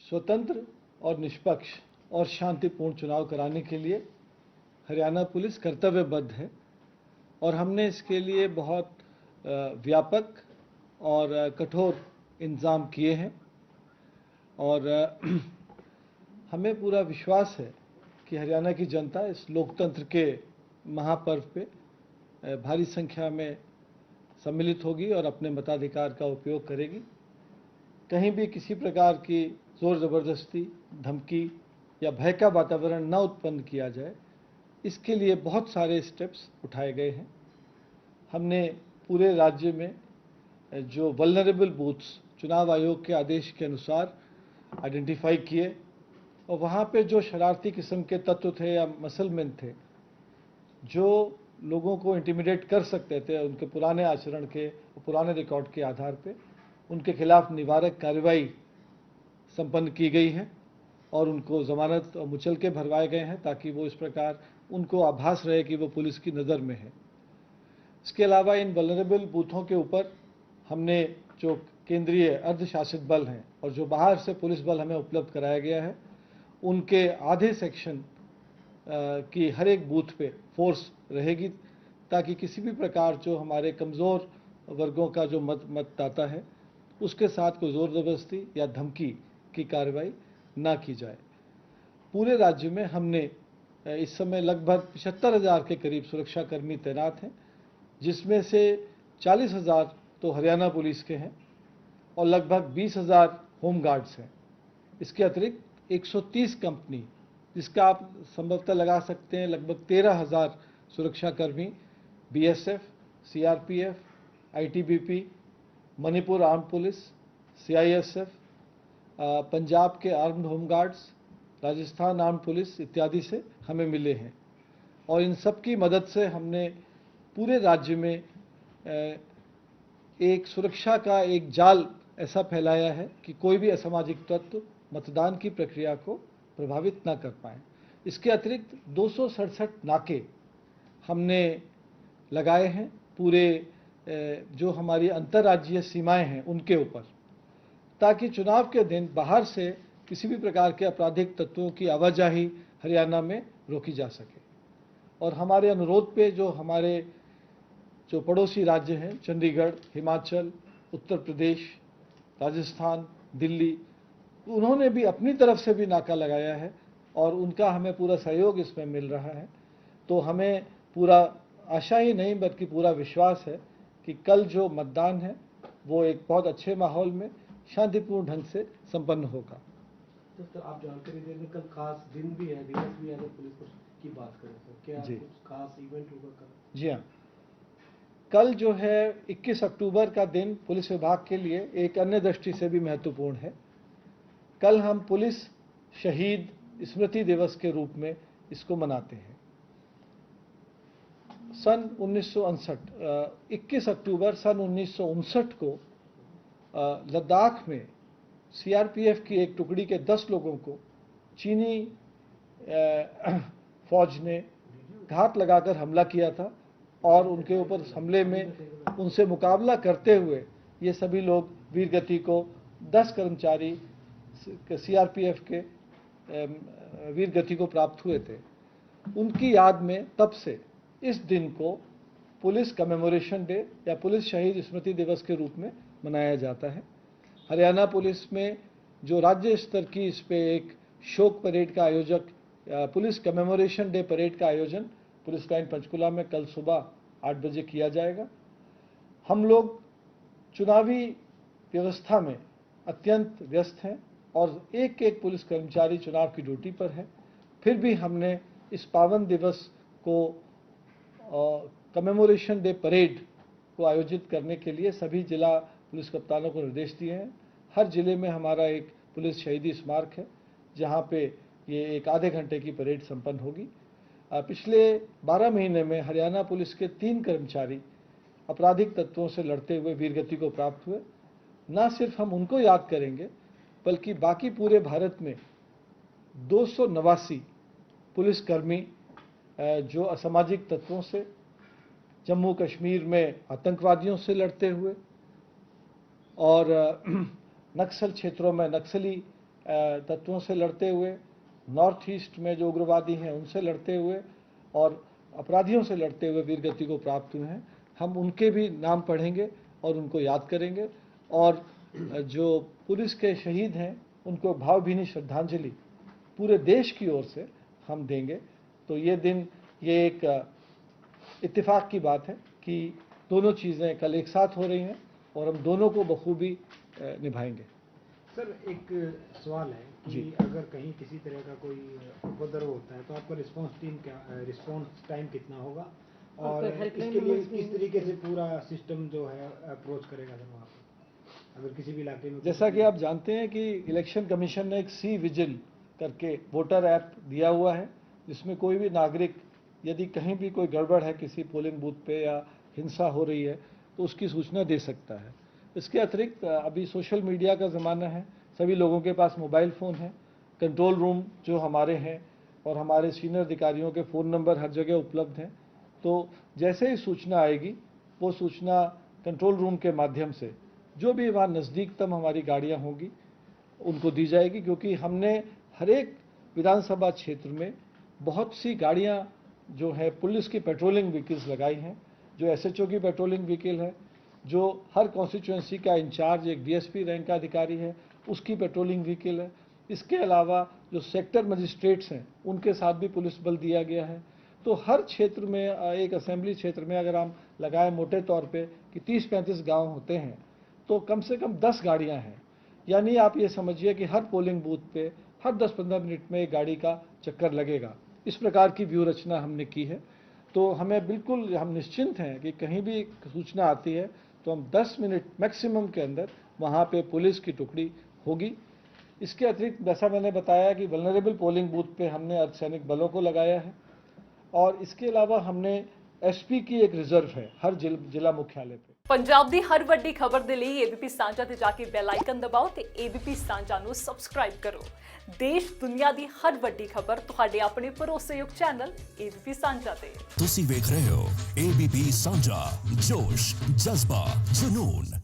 स्वतंत्र और निष्पक्ष और शांतिपूर्ण चुनाव कराने के लिए हरियाणा पुलिस कर्तव्यबद्ध है और हमने इसके लिए बहुत व्यापक और कठोर इंतजाम किए हैं और हमें पूरा विश्वास है कि हरियाणा की जनता इस लोकतंत्र के महापर्व पे भारी संख्या में सम्मिलित होगी और अपने मताधिकार का उपयोग करेगी। कहीं भी किसी प्रकार की जोर ज़बरदस्ती, धमकी या भय का वातावरण न उत्पन्न किया जाए, इसके लिए बहुत सारे स्टेप्स उठाए गए हैं। हमने पूरे राज्य में जो वल्नरेबल बूथ्स चुनाव आयोग के आदेश के अनुसार आइडेंटिफाई किए और वहाँ पे जो शरारती किस्म के तत्व थे या मसलमैन थे जो लोगों को इंटिमिडेट कर सकते थे, उनके पुराने आचरण के पुराने रिकॉर्ड के आधार पे उनके खिलाफ निवारक कार्रवाई संपन्न की गई है और उनको जमानत और मुचलके भरवाए गए हैं ताकि वो इस प्रकार उनको आभास रहे कि वो पुलिस की नज़र में है। इसके अलावा इन वल्नरेबल बूथों के ऊपर हमने जो केंद्रीय अर्धशासित बल हैं और जो बाहर से पुलिस बल हमें उपलब्ध कराया गया है, उनके आधे सेक्शन की हर एक बूथ पे फोर्स रहेगी ताकि किसी भी प्रकार जो हमारे कमज़ोर वर्गों का जो मतदाता है उसके साथ कोई ज़ोर ज़बरदस्ती या धमकी की कार्रवाई ना की जाए। पूरे राज्य में हमने इस समय लगभग 75,000 के करीब सुरक्षाकर्मी तैनात हैं, जिसमें से 40,000 तो हरियाणा पुलिस के हैं और लगभग 20,000 होम गार्ड्स हैं। इसके अतिरिक्त 130 कंपनी, जिसका आप संभवतः लगा सकते हैं लगभग 13,000 सुरक्षाकर्मी BSF, CRPF, ITBP, Manipur arm police, CISF, Punjab के armed home guards, Rajasthan arm police इत्यादि से हमें मिले हैं और इन सब की मदद से हमने पूरे राज्य में एक सुरक्षा का एक जाल ऐसा फैलाया है कि कोई भी असामाजिक तत्व मतदान की प्रक्रिया को प्रभावित न कर पाए। इसके अतिरिक्त 267 नाके हमने लगाए हैं पूरे जो हमारी अंतर्राज्यीय सीमाएं हैं उनके ऊपर, ताकि चुनाव के दिन बाहर से किसी भी प्रकार के आपराधिक तत्वों की आवाजाही हरियाणा में रोकी जा सके। और हमारे अनुरोध पे जो हमारे जो पड़ोसी राज्य हैं, चंडीगढ़, हिमाचल, उत्तर प्रदेश, राजस्थान, दिल्ली, उन्होंने भी अपनी तरफ से भी नाका लगाया है और उनका हमें पूरा सहयोग इसमें मिल रहा है। तो हमें पूरा आशा ही नहीं बल्कि पूरा विश्वास है कि कल जो मतदान है वो एक बहुत अच्छे माहौल में शांतिपूर्ण ढंग से संपन्न होगा। तो आप जानकारी दे दें, कल खास दिन भी है, दिवस भी है, अगर पुलिस की बात करें तो क्या कुछ खास इवेंट होगा कल? जी हाँ, कल जो है 21 अक्टूबर का दिन पुलिस विभाग के लिए एक अन्य दृष्टि से भी महत्वपूर्ण है। कल हम पुलिस शहीद स्मृति दिवस के रूप में इसको मनाते हैं। सन 1959 21 अक्टूबर सन 1959 को लद्दाख में CRPF की एक टुकड़ी के 10 लोगों को चीनी फौज ने घात लगाकर हमला किया था और उनके ऊपर हमले में उनसे मुकाबला करते हुए ये सभी लोग वीर गति को 10 कर्मचारी CRPF के वीर गति को प्राप्त हुए थे। उनकी याद में तब से इस दिन को पुलिस कमेमोरेशन डे या पुलिस शहीद स्मृति दिवस के रूप में मनाया जाता है। हरियाणा पुलिस में जो राज्य स्तर की इस पे एक शोक परेड का आयोजक पुलिस कमेमोरेशन डे परेड का आयोजन पुलिस लाइन पंचकुला में कल सुबह 8 बजे किया जाएगा। हम लोग चुनावी व्यवस्था में अत्यंत व्यस्त हैं और एक एक पुलिस कर्मचारी चुनाव की ड्यूटी पर है, फिर भी हमने इस पावन दिवस को कमेमोरेशन डे परेड को आयोजित करने के लिए सभी जिला पुलिस कप्तानों को निर्देश दिए हैं। हर जिले में हमारा एक पुलिस शहीदी स्मारक है जहां पे ये एक आधे घंटे की परेड संपन्न होगी। पिछले 12 महीने में हरियाणा पुलिस के 3 कर्मचारी आपराधिक तत्वों से लड़ते हुए वीरगति को प्राप्त हुए। न सिर्फ हम उनको याद करेंगे बल्कि बाकी पूरे भारत में 289 पुलिसकर्मी जो असामाजिक तत्वों से जम्मू कश्मीर में आतंकवादियों से लड़ते हुए और नक्सल क्षेत्रों में नक्सली तत्वों से लड़ते हुए, नॉर्थ ईस्ट में जो उग्रवादी हैं उनसे लड़ते हुए और अपराधियों से लड़ते हुए वीरगति को प्राप्त हुए हैं। हम उनके भी नाम पढ़ेंगे और उनको याद करेंगे और जो पुलिस के शहीद हैं उनको भावभीनी श्रद्धांजलि पूरे देश की ओर से हम देंगे। तो ये दिन, ये एक इत्तेफाक की बात है कि दोनों चीज़ें कल एक साथ हो रही हैं और हम दोनों को बखूबी निभाएंगे। सर, एक सवाल है कि अगर कहीं किसी तरह का कोई उपद्रव होता है तो आपका रिस्पॉन्स टाइम कितना होगा और इसके लिए किस तरीके से पूरा सिस्टम जो है अप्रोच करेगा सर वहाँ पर, अगर किसी भी इलाके में? जैसा कि आप जानते हैं कि इलेक्शन कमीशन ने एक सी विजिल करके वोटर ऐप दिया हुआ है, जिसमें कोई भी नागरिक यदि कहीं भी कोई गड़बड़ है किसी पोलिंग बूथ पे या हिंसा हो रही है तो उसकी सूचना दे सकता है। इसके अतिरिक्त अभी सोशल मीडिया का ज़माना है, सभी लोगों के पास मोबाइल फ़ोन है। कंट्रोल रूम जो हमारे हैं और हमारे सीनियर अधिकारियों के फ़ोन नंबर हर जगह उपलब्ध हैं। तो जैसे ही सूचना आएगी वो सूचना कंट्रोल रूम के माध्यम से जो भी वहाँ नज़दीकतम हमारी गाड़ियाँ होंगी उनको दी जाएगी, क्योंकि हमने हर एक विधानसभा क्षेत्र में बहुत सी गाड़ियाँ जो है पुलिस की पेट्रोलिंग व्हीकल्स लगाई हैं, जो एसएचओ की पेट्रोलिंग व्हीकल है, जो हर कॉन्स्टिट्यूंसी का इंचार्ज एक डीएसपी रैंक का अधिकारी है उसकी पेट्रोलिंग व्हीकल है। इसके अलावा जो सेक्टर मजिस्ट्रेट्स हैं उनके साथ भी पुलिस बल दिया गया है। तो हर क्षेत्र में, एक असेंबली क्षेत्र में अगर हम लगाएं मोटे तौर पे कि 30-35 गांव होते हैं तो कम से कम 10 गाड़ियां हैं। यानी आप ये समझिए कि हर पोलिंग बूथ पे हर 10-15 मिनट में एक गाड़ी का चक्कर लगेगा। इस प्रकार की व्यूह रचना हमने की है। तो हमें बिल्कुल, हम निश्चिंत हैं कि कहीं भी सूचना आती है तो हम 10 मिनट मैक्सिमम के अंदर वहाँ पे पुलिस की टुकड़ी होगी। इसके अतिरिक्त जैसा मैंने बताया कि वल्नरेबल पोलिंग बूथ पे हमने अर्धसैनिक बलों को लगाया है और इसके अलावा हमने एसपी की एक रिजर्व है हर जिला मुख्यालय पे। पंजाब ਦੀ हर ਵੱਡੀ खबर ਦੇ ਲਈ एबीपी ਸਾਂਝਾ ਤੇ ਜਾ ਕੇ ਬੈਲ ਆਈਕਨ ਦਬਾਓ ਤੇ एबीपी ਸਾਂਝਾ ਨੂੰ ਸਬਸਕ੍ਰਾਈਬ ਕਰੋ। ਦੇਸ਼ ਦੁਨੀਆ ਦੀ ਹਰ ਵੱਡੀ ਖਬਰ ਤੁਹਾਡੇ ਆਪਣੇ ਭਰੋਸੇਯੋਗ ਚੈਨਲ एबीपी ਸਾਂਝਾ ਤੇ। ਤੁਸੀਂ ਵੇਖ ਰਹੇ ਹੋ एबीपी ਸਾਂਝਾ, जोश, जज्बा, जुनून।